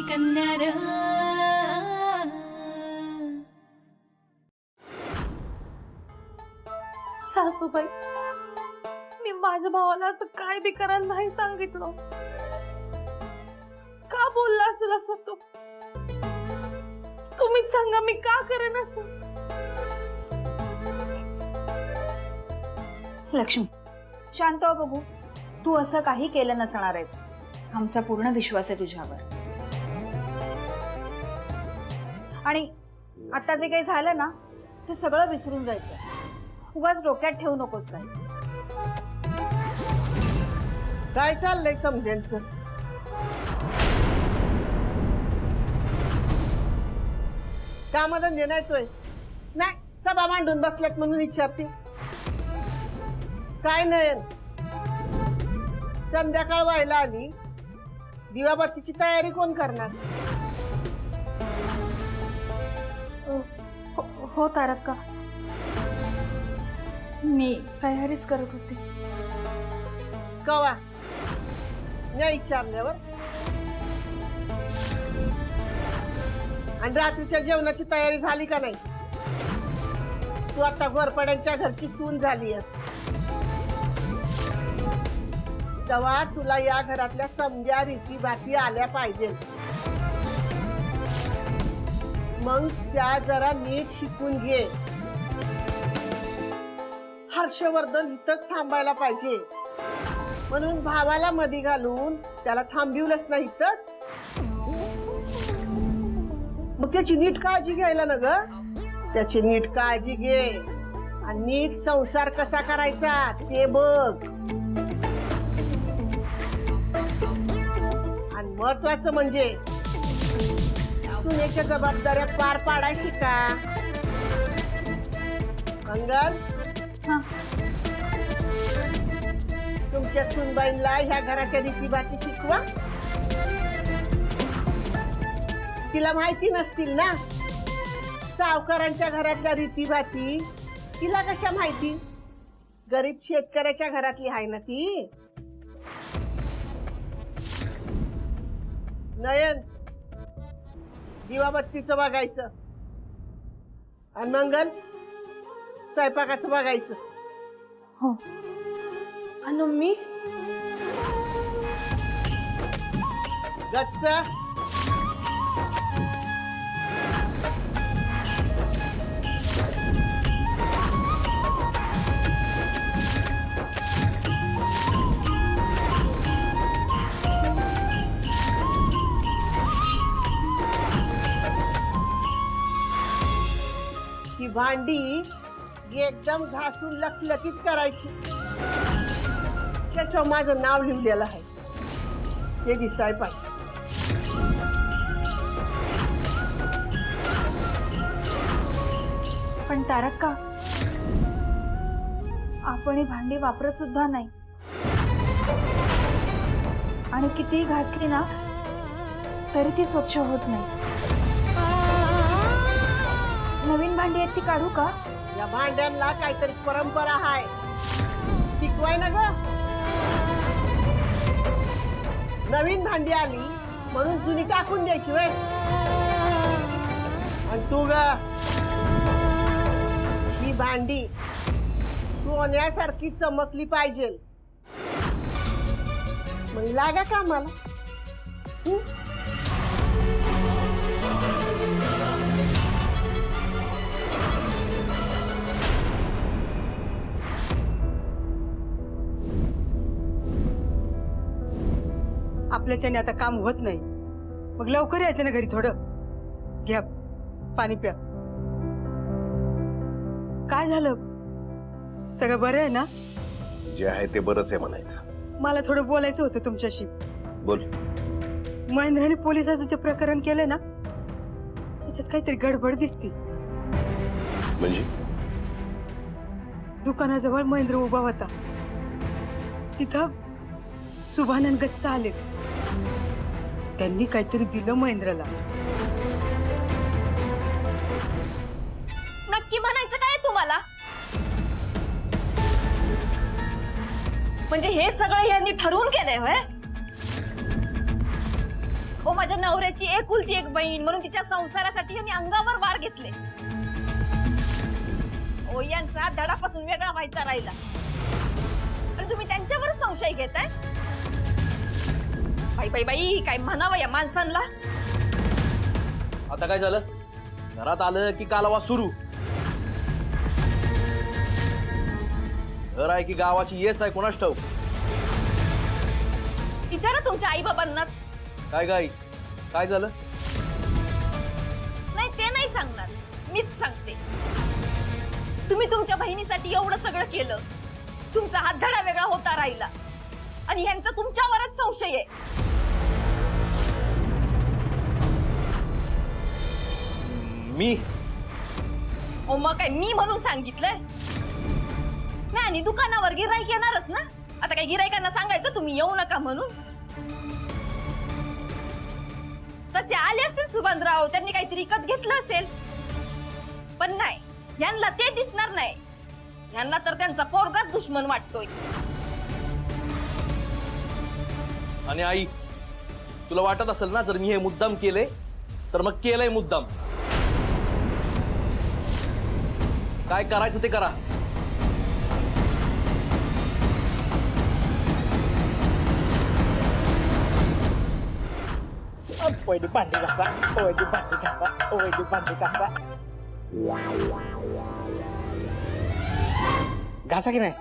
कन्या रे. सासूबाई, मी माझ्या भावाला असं काय बी करायला नाही सांगितलं. का बोलला असेल असं तो? तुम्हीच सांगा, मी का करेन असं? लक्ष्मी, शांत हो बघू. तू असं काही केलं नसणार आहेस. आमचा पूर्ण विश्वास आहे तुझ्यावर. आणि आता जे काही झालं ना, ते सगळं विसरून जायचं. उगाच डोक्यात ठेवू नकोस. काय चाललंय समध्यांचं? कामधंदे नाहीतोय? नाही, सभा मांडून बसल्यात म्हणून विचारते. काय नयन, संध्याकाळ व्हायला आली, दिवाबत्तीची तयारी कोण करणार? हो तारक्का, मी तयारीच करत होते. कवा नाही विचारल्यावर? आणि रात्रीच्या जेवणाची तयारी झाली का नाही? तू आता घोरपड्यांच्या घरची सून झालीयस. तेव्हा तुला या घरातल्या समजा रीती बाती आल्या पाहिजे. मग त्या जरा नीट शिकून घे. हर्षवर्धन इथंच थांबायला पाहिजे म्हणून भावाला मध्ये घालून त्याला थांबविलंच नाही इथंच. मग त्याची नीट काळजी घ्यायला ना ग. त्याची नीट काळजी घे आणि नीट संसार कसा करायचा ते बघ. आणि महत्वाचं म्हणजे सुनेच्या जबाबदाऱ्या पार पाडाय शिका. मंगल, तुमच्या सुनबाईंना ह्या घराच्या रीतीभाती शिकवा. तिला माहिती नसतील ना सावकारांच्या घरातल्या रीतीभाती. तिला कशा माहिती? गरीब शेतकऱ्याच्या घरातली आहे ना ती. नयन, दिवाबत्तीचं बघायचं आणि मंगल स्वयंपाकाचं बघायचं. हो. आणि मी गच्च ही भांडी एकदम घासून लखलखीत करायची. त्याच्यावर माझं नाव लिहिलेलं आहे, ते दिसाय पाहिजे. पण तारक्का, आपण ही भांडी वापरत सुद्धा नाही. आणि कितीही घासली ना तरी ती स्वच्छ होत नाही. नवीन भांडी आहेत ती काढू का? या भांड्यांना काहीतरी परंपरा आहे, टिकवाय ना ग. नवीन भांडी आली म्हणून जुनी टाकून द्यायची वय. आणि तू ग, ही भांडी सोन्यासारखी चमकली पाहिजे. मग लागा कामाला. आपल्याच्याने आता काम होत नाही, मग लवकर यायचं ना घरी. थोडं घ्या पाणी प्या. काय झालं? सगळं बरं आहे ना? जे आहे ते बरंच आहे म्हणायचं. मला थोडं बोलायचं होतं तुमच्याशी. बोल. महेंद्राने पोलिसाचं जे प्रकरण केलंय ना, त्याच्यात काहीतरी गडबड दिसती. म्हणजे? दुकानाजवळ महेंद्र उभा होता, तिथं सुभानन गच्चा आले. त्यांनी काहीतरी दिलं महेंद्रला. नक्की म्हणायचं काय तुम्हाला? म्हणजे हे सगळं यांनी ठरवून केलंय होय? ओ माझ्या नवऱ्याची एकुलती एक बहीण म्हणून तिच्या संसारासाठी यांनी अंगावर वार घेतले. ओ यांचा धडापासून वेगळा व्हायचा राहिला आणि तुम्ही त्यांच्यावरच संशय घेताय. बाई बाई बाई काय म्हणावं या माणसांना. आता काय झालं? घरात आलं की कालवा सुरू. घर आहे की गावाची येस आहे कोणाच ठाऊक. विचारा तुमच्या आई बाबांनाच. काय गाई काय झालं? नाही ते नाही सांगणार, मीच सांगते. तुम्ही तुमच्या बहिणीसाठी एवढं सगळं केलं, तुमचा हात धडा वेगळा होता राहिला आणि ह्यांचा तुमच्यावरच संशय आहे. मी ओ मग काय मी म्हणून सांगितलंय नाही. आणि दुकानावर गिराईक येणारच ना. आता काय गिराईकांना सांगायचं तुम्ही येऊ नका म्हणून? तसे आले असतील सुभानराव, त्यांनी काहीतरी विकत घेतलं असेल. पण नाही, यांना ते दिसणार नाही. यांना तर त्यांचा पोरगाच दुश्मन वाटतोय. आणि आई तुला वाटत असेल ना जर मी हे मुद्दाम केले तर मग केलंय मुद्दाम. काय करायचं ते करा. वैदी भांडी घासा, वैदी भांडी घासा, वैदी भांडी घासा. घासा की नाही?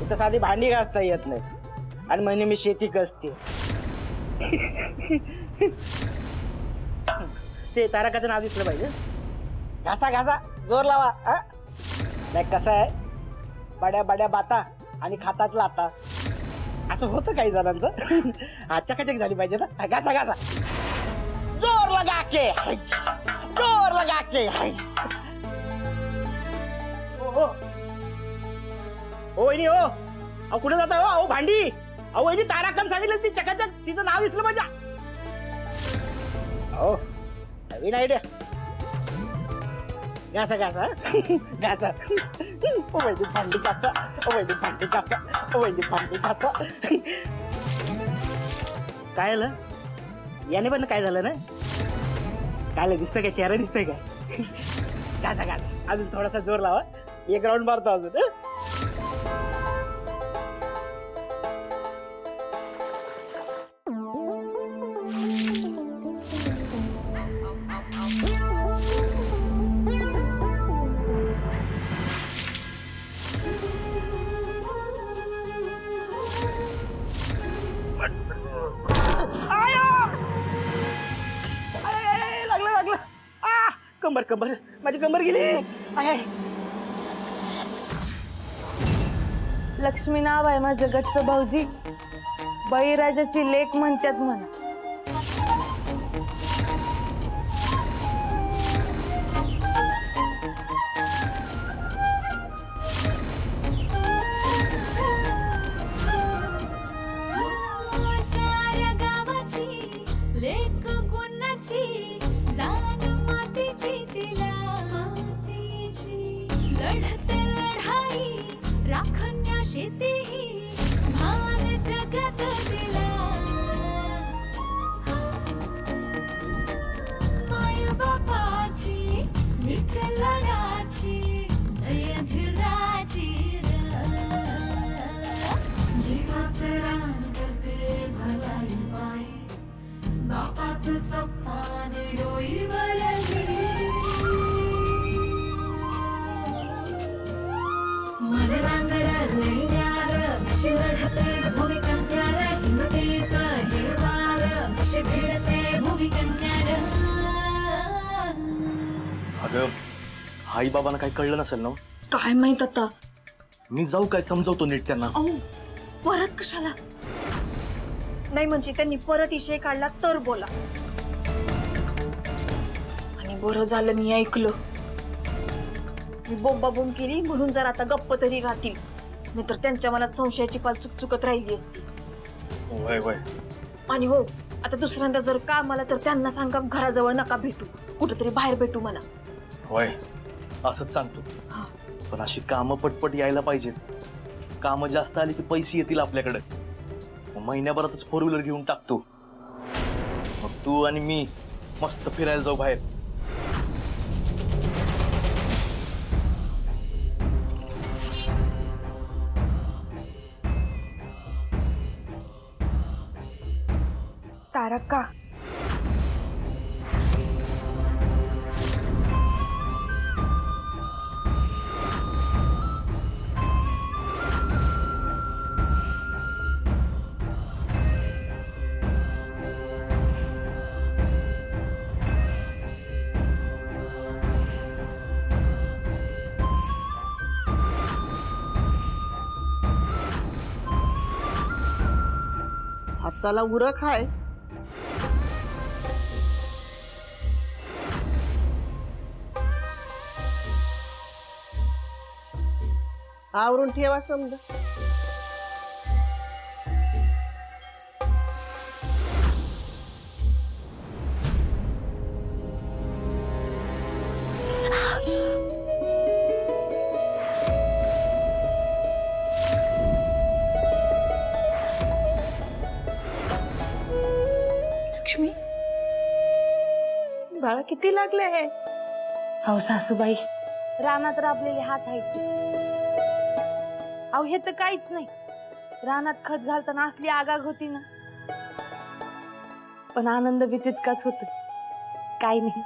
इथं साधी भांडी घासता येत नाहीत आणि म्हणे मी शेती कसते. ते तारकाचं नाव दिसलं पाहिजे. घासा घासा, जोर लावा. नाही कसं आहे, बड्या बड्या बाता आणि खातात लाता असं होतं काही जणांचं. चकाचक झाली पाहिजे ना. घासा घासा, जोर लगा के, जोर लगा के. ओ वहिनी, ओ अहो कुठे जाता हो? अहो भांडी, अहो वहिनी ताराकम सांगितलं ती चकाचक, तिचं नाव दिसलं पाहिजे. हो नवीन आयडिया. घासा घासा घासा. वैदी भांडी घासा, वैदी भांडी घासा, वैदी भांडी घासा. काय झालं याने पण? काय झालं ना? काय दिसतंय काय? चेहरा दिसतोय काय? घासा घासा, अजून थोडासा जोर लावा. एक राऊंड मारतो अजून. लागलं लागलं. कंबर कंबर, माझी कंबर गेली. लक्ष्मी नाव आहे माझं गच्च भाऊजी. बळीराजाची लेक म्हणतात म्हणा. साऱ्या गावाची लेक गुणाची, जाण मातीची तिला मातीची. लढते लढाई राखण्या शेतीही, भान जगाचं तिला. माय बापाची नीट लढाची, दयधीराची जीवाचं रान करते भलाई बाई. बापाचं सप्पान डोईवर मन रांगड लेण्यार, अशी लढते भूमिकन्यार. हिमतीचं हे वार, अशी भिडते भूमिकन्यार. अगं आई बाबांना काही कळलं नसेल ना? काय माहित आता. मी जाऊ काय समजवतो नीट त्यांना. अहो परत कशाला? नाही म्हणजे त्यांनी परत विषय काढला तर बोला. आणि बरं झालं मी ऐकलं. मी बोंबाबोंब केली म्हणून जर आता गप्प तरी राहतील, नाहीतर त्यांच्या मनात संशयाची पाल चुकचुकत राहिली असती. वय वय. आणि हो, आता दुसऱ्यांदा जर का आम्हाला तर त्यांना सांगा घराजवळ नका भेटू, कुठेतरी बाहेर भेटू म्हणा. वय असंच सांगतो. पण अशी कामं पटपट यायला पाहिजेत. कामं जास्त आली की पैसे येतील आपल्याकडे. महिन्याभरातच 4 व्हीलर घेऊन टाकतो. मग तू आणि मी मस्त फिरायला जाऊ बाहेर. तारका, हाताला उरक आहे. आवरून ठेवा समजा. लक्ष्मी, बाळा किती लागले आहे? अहो सासूबाई, रानात राबलेले हात आहेत. अहो हे तर काहीच नाही. रानात खत घालताना असली आगाग होती ना, पण आनंद बी तितकाच होतो. काही नाही.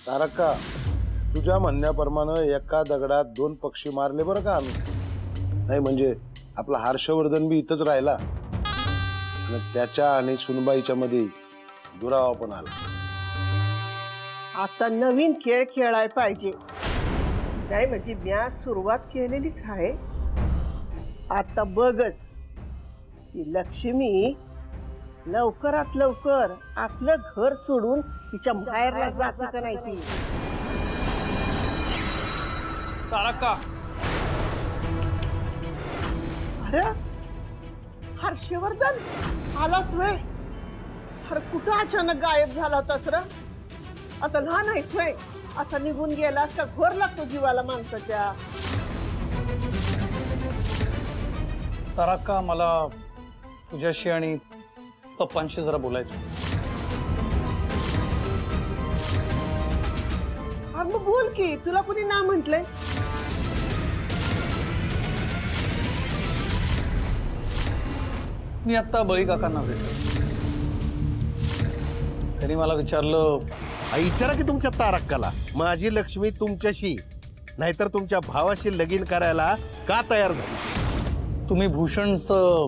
तारका, तुझ्या म्हणण्याप्रमाणे एका दगडात 2 पक्षी मारले बरं का आम्ही. नाही म्हणजे आपला हर्षवर्धन बी इथंच राहिला आणि त्याच्या आणि सुनबाईच्या मध्ये दुरावा पण आला. आता नवीन खेळ खेळाय पाहिजे. नाही म्हणजे म्या सुरुवात केलेलीच आहे. आता बघच ती लक्ष्मी लवकरात लवकर आपलं घर सोडून तिच्या बाहेरला जाते का नाही ती. तारका, अरे हर्षवर्धन आलास वय? अरे कुठं अचानक गायब झाला होतास र? आता लहान आहेस वय? असा निघून गेलास का घोर लागतो जीवाला माणसाच्या. तारका, मला तुझ्याशी आणि पप्पांशी जरा बोलायचं. अरे मग बोल की, तुला कुणी ना म्हंटलंय? मी आता बळी काकांना भेटलो. त्यांनी मला विचारलं, विचारा की तुमच्या तारक्काला, माझी लक्ष्मी तुमच्याशी नाहीतर तुमच्या भावाशी लगीन करायला का तयार झाली? तुम्ही भूषणचं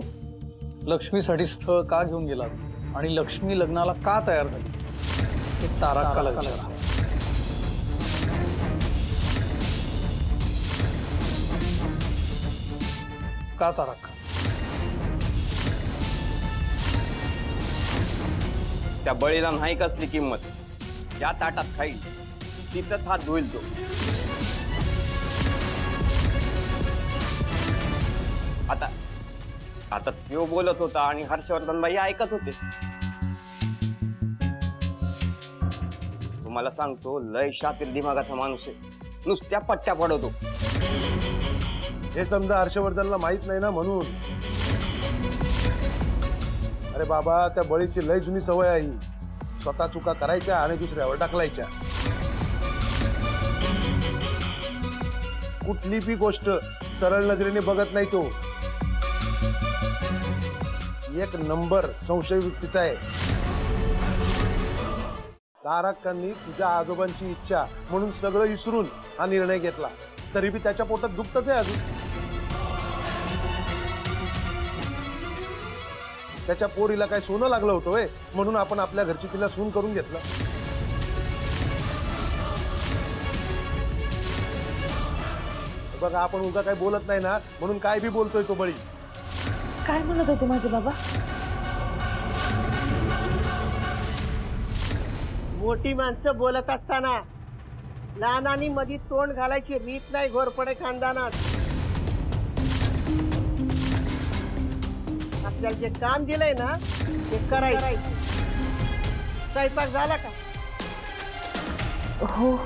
लक्ष्मीसाठी स्थळ का घेऊन गेलात आणि लक्ष्मी लग्नाला का तयार झाली हे तारकाला विचारा. का तारका? त्या बळीला नाही कसली किंमत. ज्या ताटात खाईल तिथंच हात धुईल तो. आता आता तो बोलत होता आणि हर्षवर्धन बाई ऐकत होते. तुम्हाला सांगतो, लय शातीर दिमागाचा माणूस आहे. नुसत्या पट्ट्या पडवतो. हे समजा हर्षवर्धनला माहित नाही ना म्हणून. अरे बाबा, त्या बळीची लय जुनी सवय आहे. स्वतः चुका करायच्या आणि दुसऱ्यावर ढकलायच्या. कुठली बी गोष्ट सरळ नजरेने बघत नाही तो. एक नंबर संशय वृत्तीचा आहे. तारकांनी तुझ्या आजोबांची इच्छा म्हणून सगळं विसरून हा निर्णय घेतला. तरी बी त्याच्या पोटात दुखतच आहे अजून. त्याच्या पोरीला काय सोनं लागलं होतं व्हय, म्हणून आपण आपल्या घरची तिला सून करून घेतलं. बघा, आपण उगा काय बोलत नाही ना म्हणून काय बी बोलतोय तो बळी. काय म्हणत होते माझे बाबा? मोठी माणसं बोलत असताना लहानांनी मध्ये तोंड घालायची रीत नाही घोरपडे खानदानात. आपल्याला जे काम दिलंय ना ते करायचं. स्वयंपाक झाला का? हो.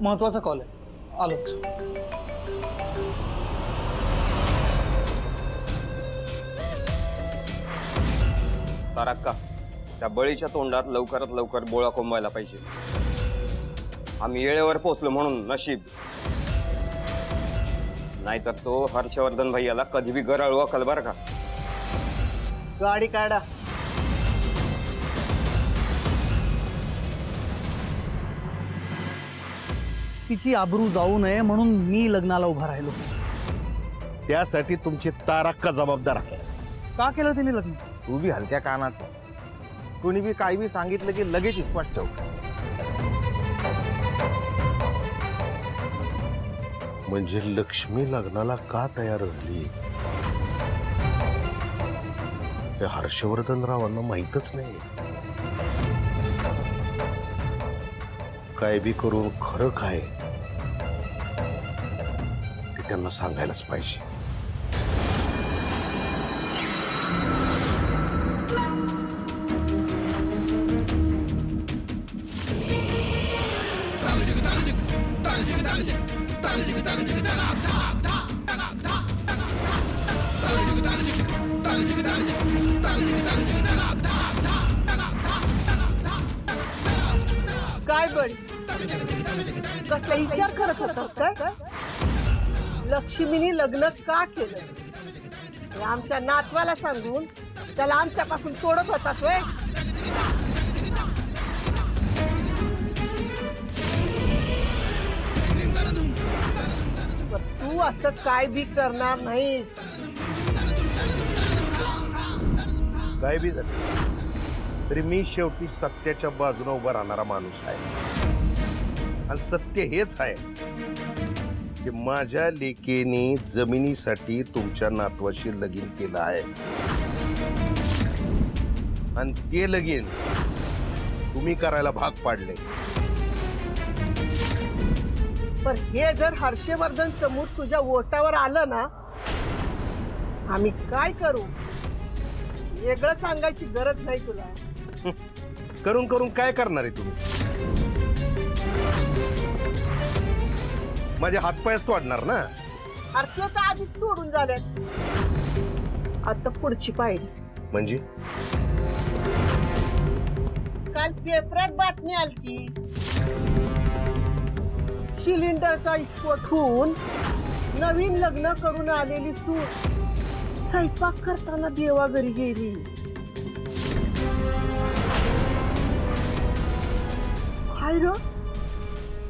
महत्वाचा कॉल आहे, आलोच. तारक्का, त्या बळीच्या तोंडात लवकरात लवकर बोळा कोंबायला पाहिजे. आम्ही वेळेवर पोहोचलो म्हणून नशीब, नाहीतर तो हर्षवर्धन भैयाला कधी बी गराळ वकल बरं का. गाडी काढा. तिची आबरू जाऊ नये म्हणून मी लग्नाला उभा राहिलो. त्यासाठी तुमची तारक्का जबाबदार आहे. का केलं तिने लग्न? तू बी हलक्या कानाचा. कोणी बी काही बी सांगितलं की लगेच स्पष्ट ठेव. म्हणजे लक्ष्मी लग्नाला का तयार झाली हे हर्षवर्धनरावांना माहीतच नाही. काय बी करून खरं काय ते त्यांना सांगायलाच पाहिजे. काय बळी, कसला विचार करत होतास काय? लक्ष्मीने लग्न का केलं हे आमच्या नातवाला सांगून त्याला आमच्यापासून तोडत होतास होय? तू असं काय बी करणार नाहीस. काय बी झालं तरी मी शेवटी सत्याच्या बाजूने उभा राहणारा माणूस आहे. आणि सत्य हेच आहे की माझ्या लेकीने जमिनीसाठी तुमच्या नातवाशी लगीन केलं आहे. आणि ते लगीन तुम्ही करायला भाग पाडले. पण हे जर हर्षवर्धन समोर तुझ्या ओटावर आलं ना, आम्ही काय करू वेगळं सांगायची गरज नाही तुला. करून करून काय करणार आहे तुम्ही? माझे हातपायच तोडणार ना. अरे तो तर आधीच तोडून झाले. आता पुढची पायरी म्हणजे काल पेपरात बातमी आलती, सिलेंडरचा स्फोट होऊन नवीन लग्न करून आलेली सून स्वयंपाक करताना देवा घरी गेली. काय र,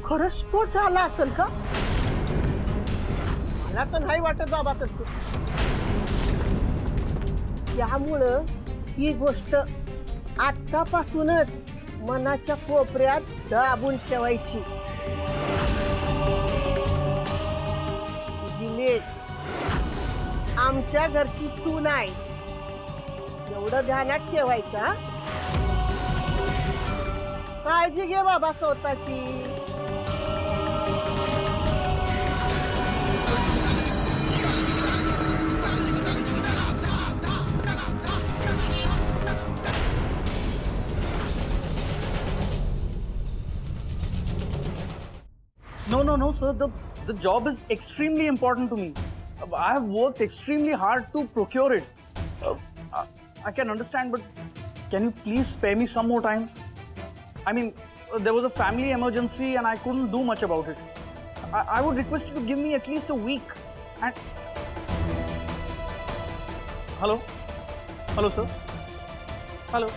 खरंच स्फोट झाला असेल का? मला तर नाही वाटत बाबा तस. त्यामुळं ही गोष्ट आतापासूनच मनाच्या कोपऱ्यात दाबून ठेवायची. तुझी लेक आमच्या घरची सून आहे एवढं ध्यानात ठेवायचं. काळजी घे बाबा स्वतःची. No, sir. The job is extremely important to me. I have worked extremely hard to procure it. I can understand, but can you please spare me some more time? I mean, there was a family emergency and I couldn't do much about it. I would request you to give me at least a week. And hello, sir. Hello.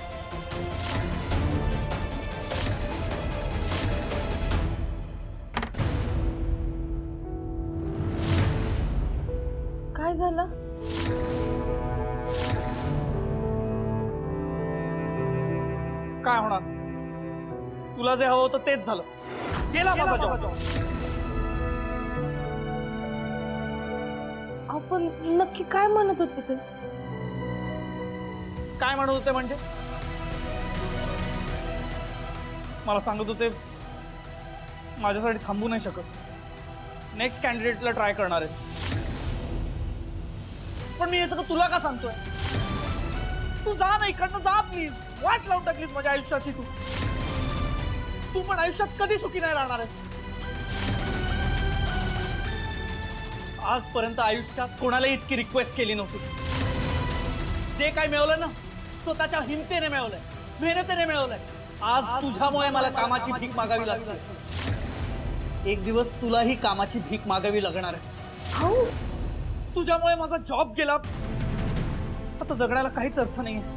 काय झालं? काय होणार? तुला जे हवं होतं तेच झालं. गेला माझा जॉब. आपण नक्की काय म्हणत होते ते? काय म्हणत होते म्हणजे? मला सांगत होते माझ्यासाठी थांबू नाही शकत, नेक्स्ट कॅन्डिडेटला ट्राय करणार आहेत. पण मी हे सगळं तुला का सांगतोय? तू जा ना इकडनं, जा प्लीज. वाट लावून टाकलीस माझ्या आयुष्याची तू. तू पण आयुष्यात कधी सुखी नाही राहणार आहेस. आजपर्यंत आयुष्यात कोणाला इतकी रिक्वेस्ट केली नव्हती. जे काय मिळवलं ना स्वतःच्या हिमतीने मिळवलंय, मेहनतीने मिळवलंय. आज तुझ्यामुळे मला कामाची भीक मागावी लागते. एक दिवस तुलाही कामाची भीक मागावी लागणार आहे. तुझ्यामुळे माझा जॉब गेला, आता जगण्याला काहीच अर्थ नाहीये.